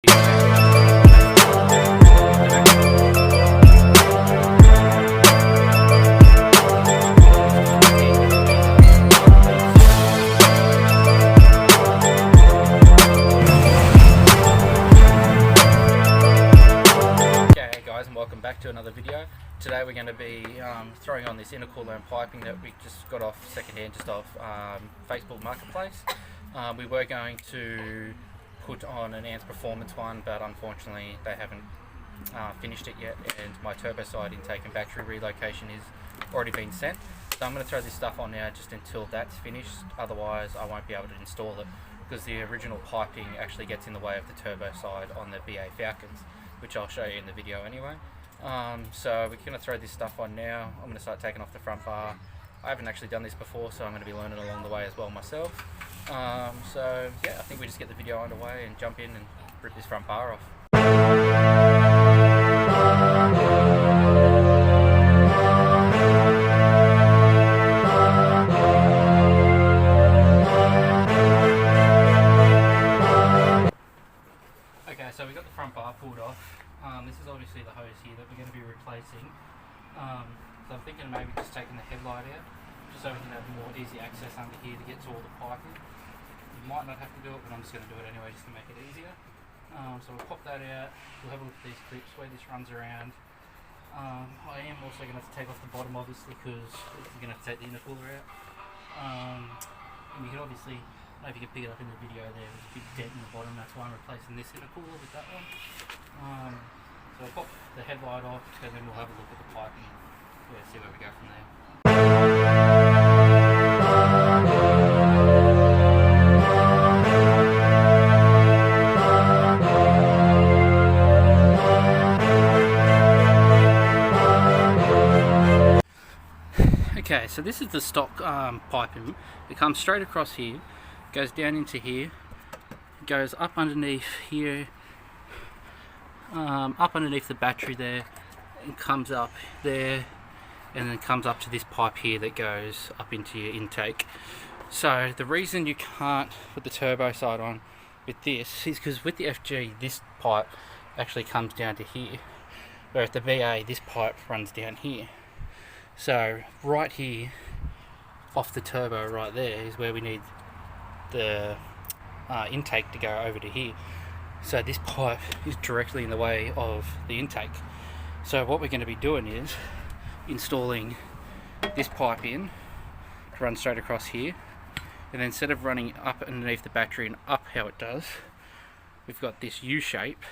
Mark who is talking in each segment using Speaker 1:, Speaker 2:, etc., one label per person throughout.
Speaker 1: Welcome back to another video. Today we're going to be throwing on this intercooler and piping that we just got off secondhand, just off Facebook Marketplace. We were going to put on an Ants Performance one, but unfortunately they haven't finished it yet, and my turbo side intake and battery relocation is already been sent. So I'm going to throw this stuff on now just until that's finished, otherwise I won't be able to install it because the original piping actually gets in the way of the turbo side on the BA Falcons, which I'll show you in the video anyway. So we're going to throw this stuff on now. I'm going to start taking off the front bar. I haven't actually done this before, so I'm going to be learning along the way as well myself. So yeah, I think we just get the video underway and jump in and rip this front bar off. Okay, so we got the front bar pulled off. This is obviously the hose here that we're going to be replacing. So I'm thinking of maybe just taking the headlight out, just so we can have more easy access under here to get to all the piping. You might not have to do it, but I'm just going to do it anyway just to make it easier. So we'll pop that out, we'll have a look at these clips, where this runs around. I am also going to have to take off the bottom obviously because we're going to have to take the intercooler out. And you can obviously, maybe you can pick it up in the video there, there's a big dent in the bottom, that's why I'm replacing this intercooler with that one. So we'll pop the headlight off and then we'll have a look at the piping and see where we go from there. Okay, so this is the stock piping. It comes straight across here, goes down into here, goes up underneath here, up underneath the battery there, and comes up there, and then comes up to this pipe here that goes up into your intake. So the reason you can't put the turbo side on with this is because with the FG this pipe actually comes down to here, whereas the VA this pipe runs down here. So right here off the turbo right there is where we need the intake to go over to here. So this pipe is directly in the way of the intake. So what we're going to be doing is installing this pipe in to run straight across here, and then instead of running up underneath the battery and up how it does, we've got this U shape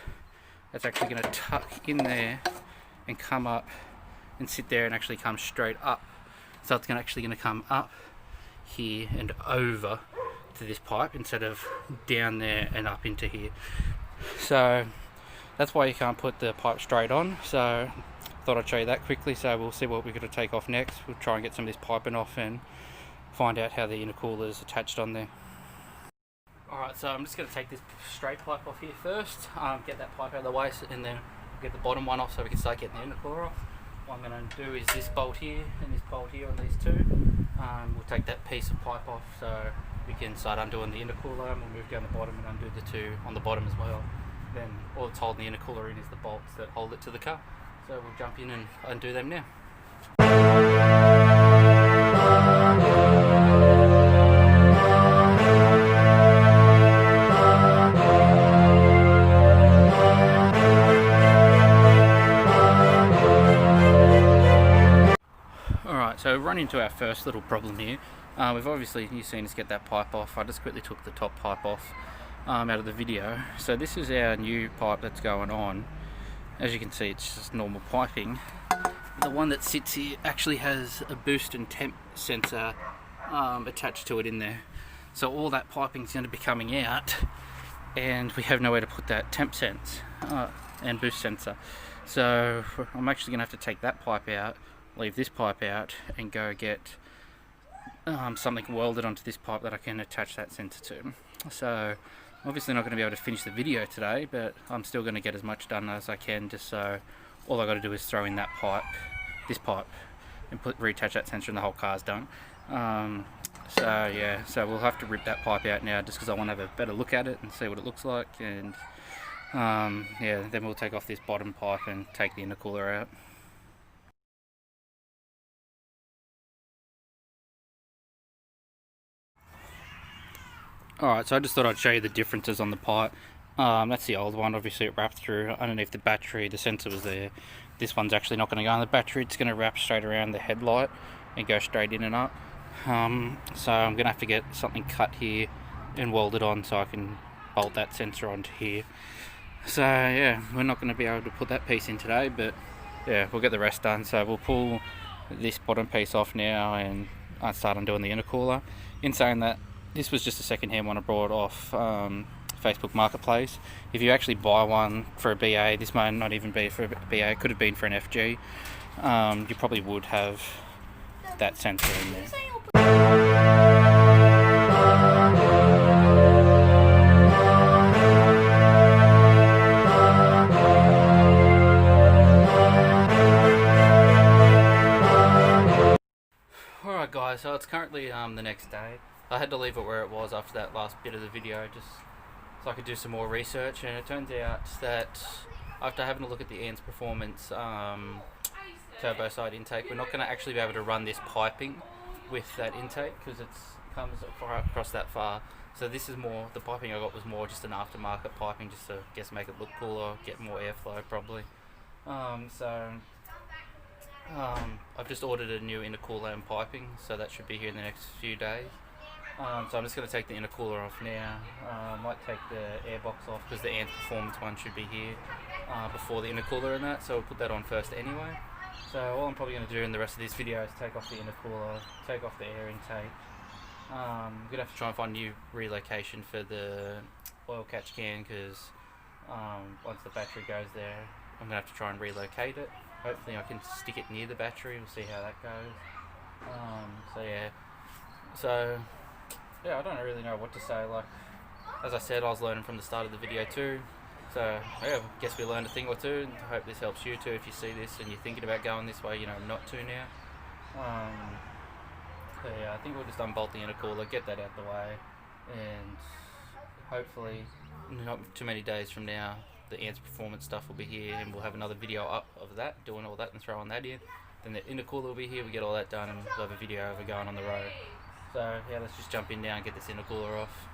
Speaker 1: that's actually going to tuck in there and come up and sit there and actually come straight up. So it's actually going to come up here and over to this pipe instead of down there and up into here. So that's why you can't put the pipe straight on. So I thought I'd show you that quickly. So we'll see what we're going to take off next. We'll try and get some of this piping off and find out how the intercooler is attached on there. Alright, so I'm just going to take this straight pipe off here first, get that pipe out of the way, and then get the bottom one off so we can start getting the intercooler off. What I'm going to do is this bolt here and this bolt here on these two. We'll take that piece of pipe off so we can start undoing the intercooler, and we'll move down the bottom and undo the two on the bottom as well. Then all that's holding the intercooler in is the bolts that hold it to the car. So we'll jump in and undo them now. So we've run into our first little problem here. We've obviously, you've seen us get that pipe off. I just quickly took the top pipe off out of the video. So this is our new pipe that's going on. As you can see, it's just normal piping. The one that sits here actually has a boost and temp sensor attached to it in there. So all that piping is going to be coming out, and we have nowhere to put that temp sense and boost sensor. So I'm actually going to have to take that pipe out, leave this pipe out, and go get something welded onto this pipe that I can attach that sensor to. So obviously not going to be able to finish the video today, but I'm still going to get as much done as I can, just so all I got to do is throw in that pipe, this pipe, and reattach that sensor and the whole car's done. So yeah, so we'll have to rip that pipe out now just because I want to have a better look at it and see what it looks like, and Yeah, then we'll take off this bottom pipe and take the intercooler out. Alright, so I just thought I'd show you the differences on the pipe. That's the old one, obviously it wrapped through underneath the battery, the sensor was there. This one's actually not going to go on the battery, it's going to wrap straight around the headlight and go straight in and up. So I'm going to have to get something cut here and welded on so I can bolt that sensor onto here. So yeah, we're not going to be able to put that piece in today, but yeah, we'll get the rest done. So we'll pull this bottom piece off now and I start on doing the intercooler. In saying that, this was just a second-hand one I brought off Facebook Marketplace. If you actually buy one for a BA, this might not even be for a BA, it could have been for an FG, you probably would have that sensor in there. Alright guys, so it's currently the next day. I had to leave it where it was after that last bit of the video just so I could do some more research, and it turns out that after having a look at the Ants Performance turbo side intake, we're not going to actually be able to run this piping with that intake because it comes across that far. So this is more, the piping I got was more just an aftermarket piping just to make it look cooler, get more airflow probably. I've just ordered a new intercooler and piping, so that should be here in the next few days. So I'm just going to take the intercooler off now. Might take the airbox off because the Ants Performance one should be here before the intercooler and that, so we'll put that on first anyway. So all I'm probably going to do in the rest of this video is take off the intercooler, take off the air intake. I'm going to have to try and find a new relocation for the oil catch can because once the battery goes there, I'm going to have to try and relocate it. Hopefully I can stick it near the battery, we'll see how that goes. Yeah, I don't really know what to say. Like, as I said, I was learning from the start of the video too. So yeah, I guess we learned a thing or two, and I hope this helps you too if you see this and you're thinking about going this way, you know, not to now. Yeah, I think we'll just unbolt the intercooler, get that out the way, and hopefully not too many days from now the Ants Performance stuff will be here and we'll have another video up of that, doing all that and throwing that in. Then the intercooler will be here, we get all that done and we'll have a video of it going on the road. So yeah, let's just jump in now and get this intercooler off.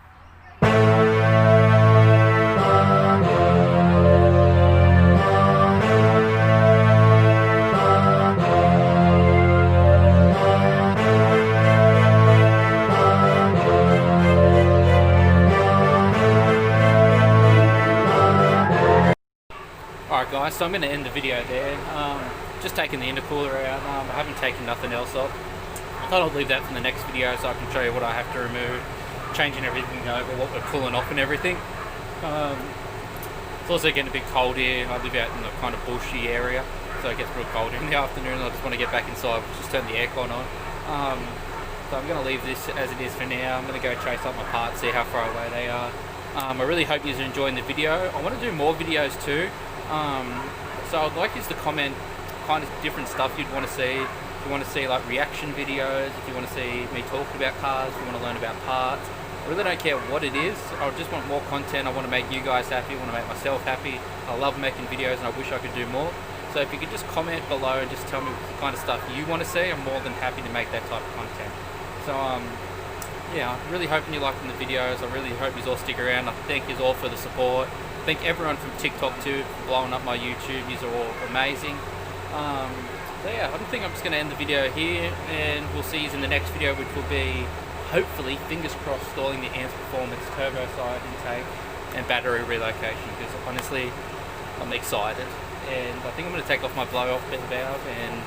Speaker 1: Alright guys, so I'm going to end the video there. Just taking the intercooler out, I haven't taken nothing else off. I thought I'd leave that for the next video so I can show you what I have to remove, changing everything over, what we're pulling off and everything. It's also getting a bit cold here. I live out in the kind of bushy area, so it gets real cold in the afternoon. I just want to get back inside, just turn the aircon on. So I'm going to leave this as it is for now. I'm going to go chase up my parts, see how far away they are. I really hope you're enjoying the video. I want to do more videos too. So I'd like you to comment kind of different stuff you'd want to see. If you want to see like reaction videos, if you want to see me talk about cars, if you want to learn about parts. I really don't care what it is. I just want more content. I want to make you guys happy. I want to make myself happy. I love making videos and I wish I could do more. So if you could just comment below and just tell me the kind of stuff you want to see, I'm more than happy to make that type of content. So yeah, I'm really hoping you're liking the videos. I really hope you all stick around. I thank you all for the support. Thank everyone from TikTok too for blowing up my YouTube. You are all amazing. So yeah, I think I'm just going to end the video here, and we'll see you in the next video, which will be hopefully, fingers crossed, installing the Ants Performance turbo side intake and battery relocation. Because honestly, I'm excited, and I think I'm going to take off my blow-off valve and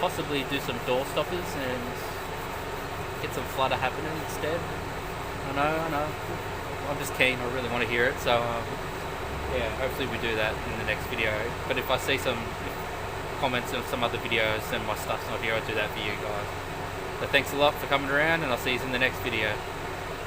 Speaker 1: possibly do some door stoppers and get some flutter happening instead. I know. I'm just keen. I really want to hear it. So yeah, hopefully we do that in the next video. But if I see some comments on some other videos and my stuff's not here, I'll do that for you guys. So thanks a lot for coming around, and I'll see you in the next video.